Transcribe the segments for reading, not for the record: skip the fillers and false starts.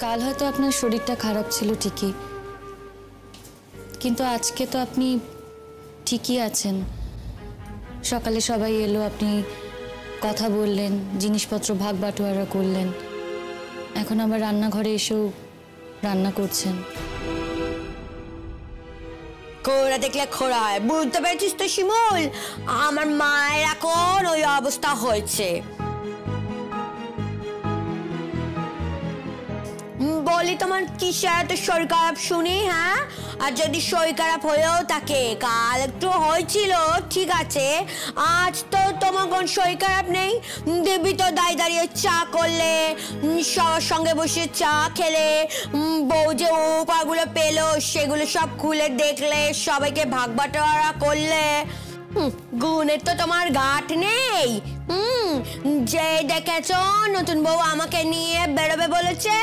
কাল হয়তো আপনার শরীরটা খারাপ ছিল ঠিকই, কিন্তু আজকে তো আপনি ঠিকই আছেন। সকালে সবাই এলো, আপনি কথা বললেন, জিনিসপত্র ভাগ বাটোয়ারা করলেন, এখন আবার রান্নাঘরে এসেও রান্না করছেন। খোড়া দেখলে খোড়া হয়, বুঝতে পেরেছিস তো শিমুল? আমার মায়ের এখন ওই অবস্থা হয়েছে। বলি তোমার কিসের এত শরীর খারাপ শুনি? হ্যাঁ, আর যদি শরীর খারাপ হয়েও থাকে, কাল একটু হয়েছিল ঠিক আছে, আজ তো তোমার কোন শরীর খারাপ নেই। দেবী তো দাঁড়িয়ে চা করলে, সবার সঙ্গে বসে চা খেলে, বউ যে উপায়গুলো পেলো সেগুলো সব খুলে দেখলে, সবাইকে ভাগ বাটোয়ারা করলে। গুণের তো তোমার গাঁট নেই। যে দেখেছ নতুন বউ আমাকে নিয়ে বেরোবে বলেছে,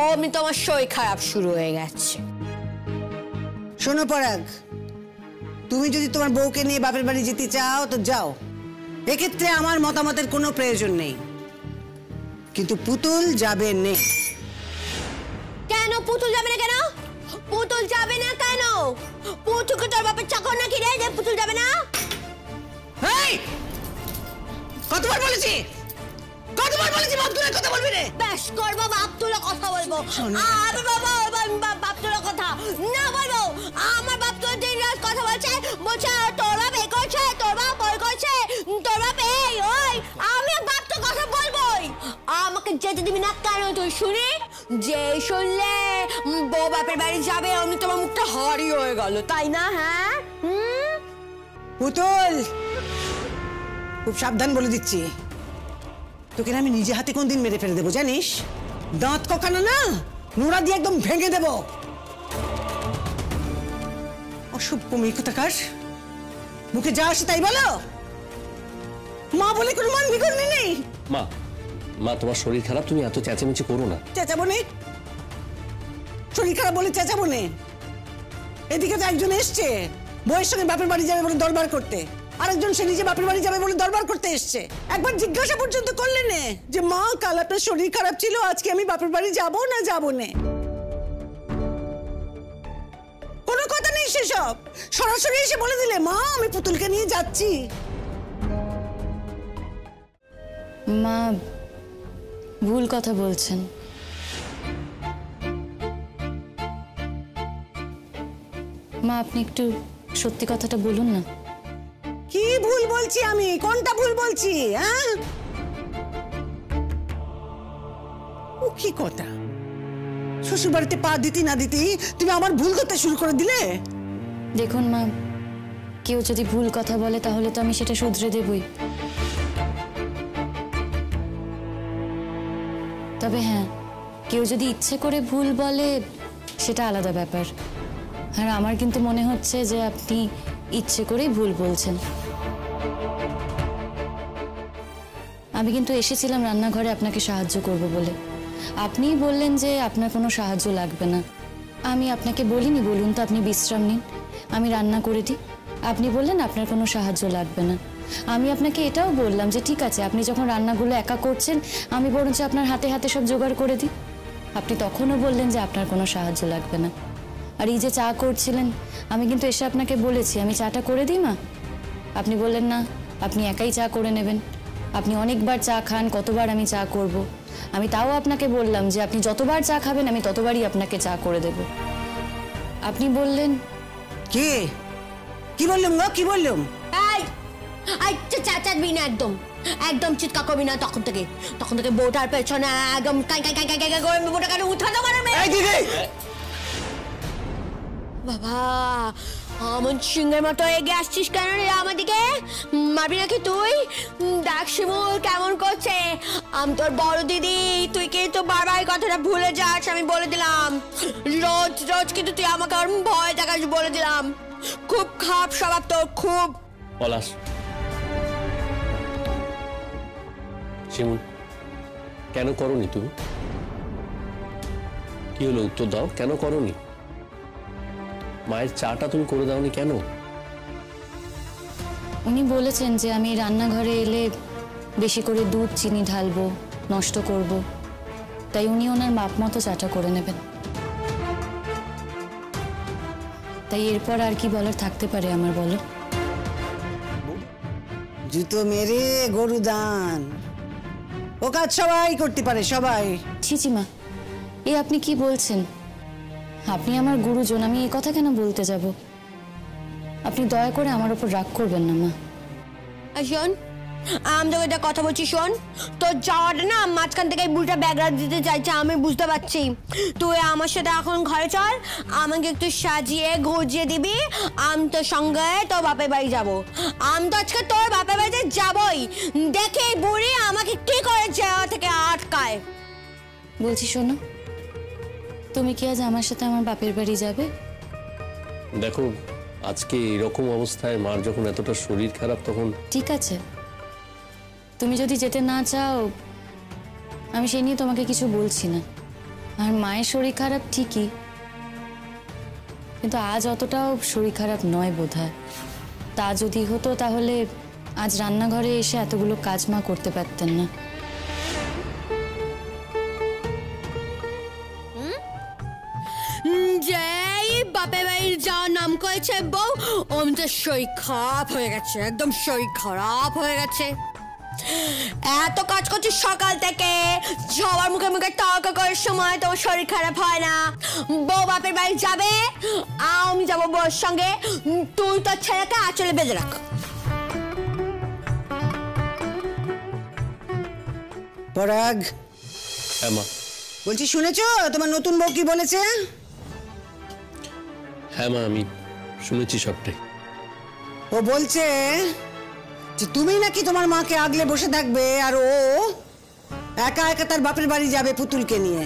অমনি তোমার শরীর খারাপ শুরু হয়ে গেছে। শোনো পরাগ, তুমি যদি তোমার বউকে নিয়ে বাপের বাড়ি যেতে চাও তো যাও, এক্ষেত্রে আমার মতামতের কোনো প্রয়োজন নেই, কিন্তু পুতুল যাবে না। কেন পুতুল যাবে না? কেন পুতুল যাবে না? কেন পুতুলকে তোর বাপের চাকর নাকি রে যে পুতুল যাবে না? কতবার বলেছি বাপ তুলে কথা বলবি রে? বেশ করবো, বাপ তুলে কথা বলবো। আমি বাপ তুলে কথা না বলবো। আমার বাপ তুলে দিন রাত কথা বলছে তোর বাপ এ করছে, তোর বাপ ওই করছে, তোর বাপ এই ওই। আমি বাপ তো কথা বলবোই। আমাকে যেতে দিবি না কেন তুই শুনি? যে শুনলে বউ বাপের বাড়ি যাবে অমনি তোমার মুখটা হাড়ি হয়ে গেল, তাই না? হ্যাঁ পুতুল, খুব সাবধান বলে দিচ্ছি, তোকে আমি নিজে হাতে কোনদিন মেরে ফেলে দেবো জানিস? দাঁত কখানো না নোড়া দিয়ে একদম ভেঙে দেবো। অসভ্য মেয়ে কোথাকার, মুখে যা আসে তাই বলো। মা বলে কোনো মান বিগড়নি নেই। মা তোমার শরীর খারাপ, তুমি এত চেঁচামেচি করো না। চেঁচাবো নে? শরীর খারাপ বলে চেঁচাবো নে? এদিকে তো একজন এসছে বউয়ের সঙ্গে বাপের বাড়ি যাবে বলে দরবার করতে, আরেকজন সে নিজে বাপের বাড়ি যাবে বলে দরবার করতে এসছে। একবার জিজ্ঞাসা পর্যন্ত করলে নে যে মা কাল আপনার শরীর খারাপ ছিল, আজকে আমি বাপের বাড়ি যাবো না যাবো না? কোনো কথা নেই সেসব, সরাসরি এসে বলে দিলে মা আমি পুতুলকে নিয়ে যাচ্ছি। মা ভুল কথা বলছেন। মা আপনি একটু সত্যি কথাটা বলুন না। কি ভুল বলছি আমি? কোনটা ভুল বলছি? হ্যাঁ, ও কি কথা? শ্বশুর বাড়িতে পা দিতি না দিতি তুমি আমার ভুল করতে শুরু করে দিলে। দেখুন মা, কেউ যদি ভুল কথা বলে তাহলে তো আমি সেটা শুধরে দেবই, তবে হ্যাঁ, কেউ যদি ইচ্ছে করে ভুল বলে সেটা আলাদা ব্যাপার। আর আমার কিন্তু মনে হচ্ছে যে আপনি ইচ্ছে করেই ভুল বলছেন। আমি কিন্তু এসেছিলাম রান্নাঘরে আপনাকে সাহায্য করব বলে, আপনিই বললেন যে আপনার কোনো সাহায্য লাগবে না। আমি আপনাকে বলিনি বলুন তো আপনি বিশ্রাম নিন, আমি রান্না করে দিই। আপনি বললেন আপনার কোনো সাহায্য লাগবে না। আমি আপনাকে এটাও বললাম যে ঠিক আছে, আপনি যখন রান্নাগুলো একা করছেন আমি বরঞ্চ আপনার হাতে হাতে সব জোগাড় করে দিই। আপনি তখনও বললেন যে আপনার কোনো সাহায্য লাগবে না। আর এই যে চা করছিলেন, আমি কিন্তু এসে আপনাকে বলেছি আমি চাটা করে দিই মা, আপনি বললেন না, আপনি একাই চা করে নেবেন। আপনি অনেকবার চা খান, কতবার আমি চা করব। আমি তাও আপনাকে বললাম যে আপনি যতবার চা খাবেন আমি ততবারই আপনাকে চা করে দেব। আপনি বললেন কি বললাম গো, কি বললাম? চাচাবি না, একদম একদম চিৎকার করবি না। তখন থেকে বউটার পেছনে একদম উঠানো বাবা, আমন সিংহের মতো এগিয়ে আসছিস কেন রে আমার দিকে? মারবি নাকি তুই? দেখ শিমুল কেমন করছে। আমি তোর বড় দিদি, তুই কিন্তু বারবার কথাটা ভুলে যাস, আমি বলে দিলাম। রোজ রোজ কিন্তু তুই আমাকে ভয় দেখাস, বলে দিলাম। খুব খারাপ স্বভাব তোর, খুব। পলাশ, শিমুল কেন করনি তুমি? কি হলো উত্তর দাও, কেন করনি? মায়ের চাটা তুমি করে দাওনি কেন? উনি বলেছেন যে আমি রান্নাঘরে এলে বেশি করে দুধ চিনি ঢালবো, নষ্ট করব, তাই উনি ওনার মাপ মতো চাটা করে নেবেন। তাই এরপর আর কি বলার থাকতে পারে আমার, বলো? জুতো মেরে গরু দান, ও কাজ সবাই করতে পারে, সবাই। ছি মা, এ আপনি কি বলছেন? আপনি আমার গুরুজন, আমি এই কথা কেন বলতে যাব? আপনি দয়া করে আমার উপর রাগ করবেন না মা। শোন, আমি তোকে একটা কথা বলছি, শোন। তোর যাওয়াটা না মাঝখান থেকে বুড়িটা ব্যাগরা দিতে চাইছে, আমি বুঝতে পারছি। তুই আমার সাথে এখন ঘরে চল, আমাকে একটু সাজিয়ে গুজিয়ে দিবি, আমি তোর সঙ্গে তোর বাপের বাড়ি যাব। আমি তো আজকে তোর বাপের বাড়িতে যাবই, দেখে বুড়ি আমাকে কি করে যাওয়া থেকে আটকায়। বলছি শোনো, তুমি কি আজ আমার সাথে আমার বাপের বাড়ি যাবে? দেখো, আজকে এরকম অবস্থায় মার যখন এতটা শরীর খারাপ, তখন ঠিক আছে, তুমি যদি যেতে না চাও আমি সেই নিয়ে তোমাকে কিছু বলছি না। আর মায়ের শরীর খারাপ ঠিকই, কিন্তু আজ অতটাও শরীর খারাপ নয় বোধহয়। তা যদি হতো তাহলে আজ রান্নাঘরে এসে এতগুলো কাজ মা করতে পারতেন না। যেই বাপের বাড়ির যাওয়ার নাম করেছে বউ, ওমটা শরীর খারাপ হয়ে গেছে, একদম শরীর খারাপ হয়ে গেছে। এত কাজ করছিস সকাল থেকে, সবার মুখে মুখে তর্ক করার সময় তোমার শরীর খারাপ হয় না? বউ বাপের বাড়ি যাবে, আমি যাবো বউর সঙ্গে, তুই তোর ছেলেকে আঁচলে বেঁধে রাখ। পরাগ, হ্যাঁ মা। বলছি শুনেছো তোমার নতুন বউ কি বলেছে? হ্যাঁ মা, আমি শুনেছি সবটাই। ও বলছে যে তুমি নাকি তোমার মাকে আগলে বসে থাকবে, আর ও একা একা তার বাপের বাড়ি যাবে পুতুলকে নিয়ে।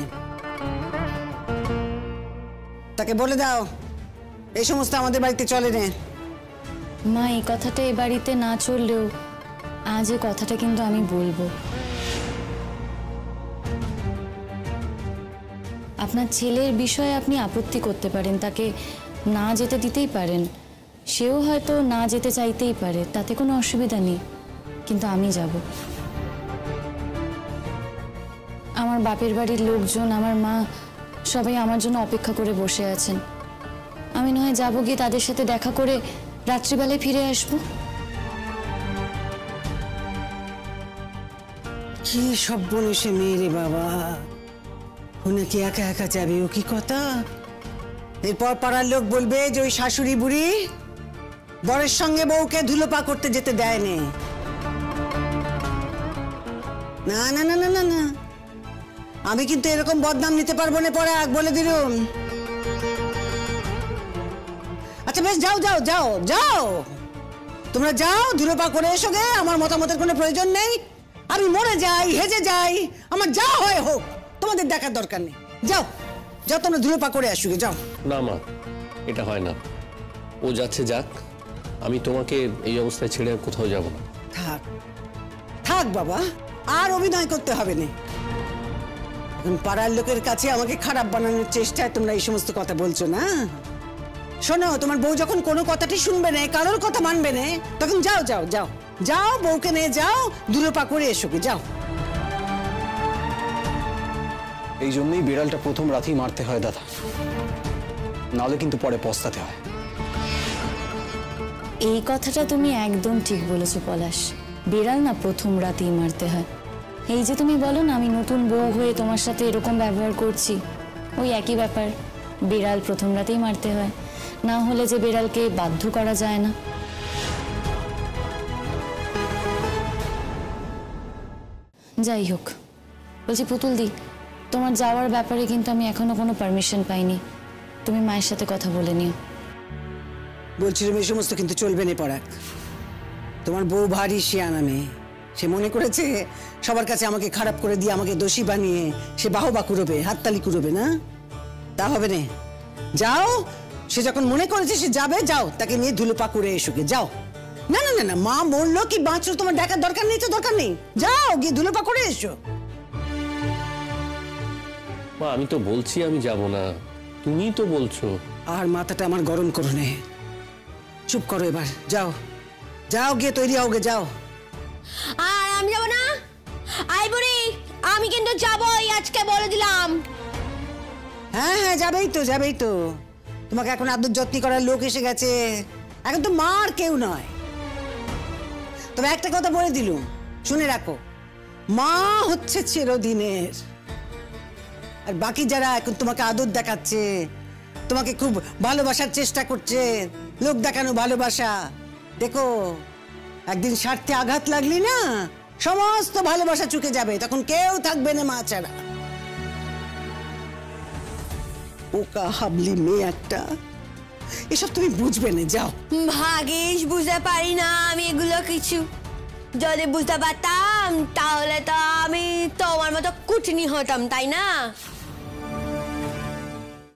তাকে বলে দাও এই সমস্ত আমাদের বাড়িতে চলে না। মা, এই কথাটা এ বাড়িতে না চললেও আজ এ কথাটা কিন্তু আমি বলবো। আপনার ছেলের বিষয়ে আপনি আপত্তি করতে পারেন, তাকে না যেতে দিতেই পারেন, সেও হয়তো না যেতে চাইতেই পারে, তাতে কোনো অসুবিধা নেই, কিন্তু আমি যাব। আমার বাপের বাড়ির লোকজন, আমার মা, সবাই আমার জন্য অপেক্ষা করে বসে আছেন। আমি নয় যাবো, গিয়ে তাদের সাথে দেখা করে রাত্রিবেলায় ফিরে আসবো। কি সব বলেছে মেয়েরে বাবা, ও নাকি একা একা যাবে, ও কি কথা? এরপর পাড়ার লোক বলবে যে ওই শাশুড়ি বুড়ি বরের সঙ্গে বউকে ধুলোপা করতে যেতে দেয়নি। না না না না না না, আমি কিন্তু এরকম বদনাম নিতে পারবো না পরাগ, বলে দিলুম। আচ্ছা বেশ, যাও যাও যাও যাও, তোমরা যাও, ধুলোপা করে এসো গে, আমার মতামতের কোনো প্রয়োজন নেই। আমি মরে যাই, হেজে যাই, আমার যা হয় হোক, তোমাদের দেখার দরকার নেই। যাও যাও, তোমরা ধুলোপা করে আসো গে, যাও। না মা, এটা হয় না। ও যাচ্ছে যাক, আমি তোমাকে এই অবস্থায় ছেড়ে আর কোথাও যাব না। থাক থাক বাবা, আর অভিনয় করতে হবে না। এখন পাড়ার লোকের কাছে আমাকে খারাপ বানানোর চেষ্টায় তোমরা এই সমস্ত কথা বলছো না। শোনো, তোমার বউ যখন কোনো কথাটি শুনবে না, কারোর কথা মানবে না, তখন যাও যাও যাও যাও, বউকে নিয়ে যাও, ধুলোপা করে এসো গে, যাও। এই জন্যই বিড়ালটা প্রথম রাতেই মারতে হয় দাদা, নাহলে কিন্তু পরে পস্তাতে হয়। এই কথাটা তুমি একদম ঠিক বলেছো পলাশ, বিড়াল না প্রথম রাতেই মারতে হয়। এই যে তুমি বলো না আমি নতুন বউ হয়ে তোমার সাথে এরকম ব্যবহার করছি, ওই একই ব্যাপার, বিড়াল প্রথম রাতেই মারতে হয়, না হলে যে বিড়ালকে বাধ্য করা যায় না। যাই হোক, বলছি পুতুল দি, তোমার যাওয়ার ব্যাপারে কিন্তু আমি এখনো কোনো পারমিশন পাইনি, তুমি মায়ের সাথে কথা বলে নিও। বলছিলাম এই সমস্ত কিন্তু চলবে না পরাগ। তোমার বউ ভারী শিয়ানা মেয়ে, সে মনে করেছে সবার কাছে আমাকে খারাপ করে দিয়ে আমাকে দোষী বানিয়ে সে বাহবা কুড়োবে, হাততালি কুড়োবে, না তা হবে না। যাও, সে যখন মনে করেছে সে যাবে, যাও, তাকে নিয়ে ধুলোপা করে এসো গে, যাও। না না না না, মা মরলো কি বাঁচলো তোমার দেখার দরকার নেই, তো দরকার নেই, যাও গিয়ে ধুলোপা করে এসো। মা, আমি তো বলছি আমি যাব না, তুমি তো বলছো। আর মাথাটা আমার গরম করো নে, চুপ করো এবার, যাও যাও গিয়ে তৈরি হও গে, যাও। আর আমি যাবো না। আই বুড়ি, আমি কিন্তু যাবই, আজকে বলে দিলাম। হ্যাঁ হ্যাঁ, যাবেই তো। তোমাকে এখন আদর যত্ন করার লোক এসে গেছে, এখন তো মা আর কেউ নয়। তবে একটা কথা বলে দিলুম, শুনে রাখো, মা হচ্ছে চিরদিনের। আর বাকি যারা এখন তোমাকে আদর দেখাচ্ছে, তোমাকে খুব ভালোবাসার চেষ্টা করছে, লোক দেখানো ভালোবাসা, দেখো একদিন স্বার্থে আঘাত লাগলি না, সমস্ত ভালোবাসা চুকে যাবে, তখন কেউ থাকবে না মা ছাড়া। ওকা হাবলি মেয়ে একটা, এসব তুমি বুঝবে না, যাও। ভাগিস বুঝতে পারি না আমি এগুলো কিছু। যদি বুঝতে পারতাম তাহলে তো আমি তোমার মতো কুটনি হতাম, তাই না?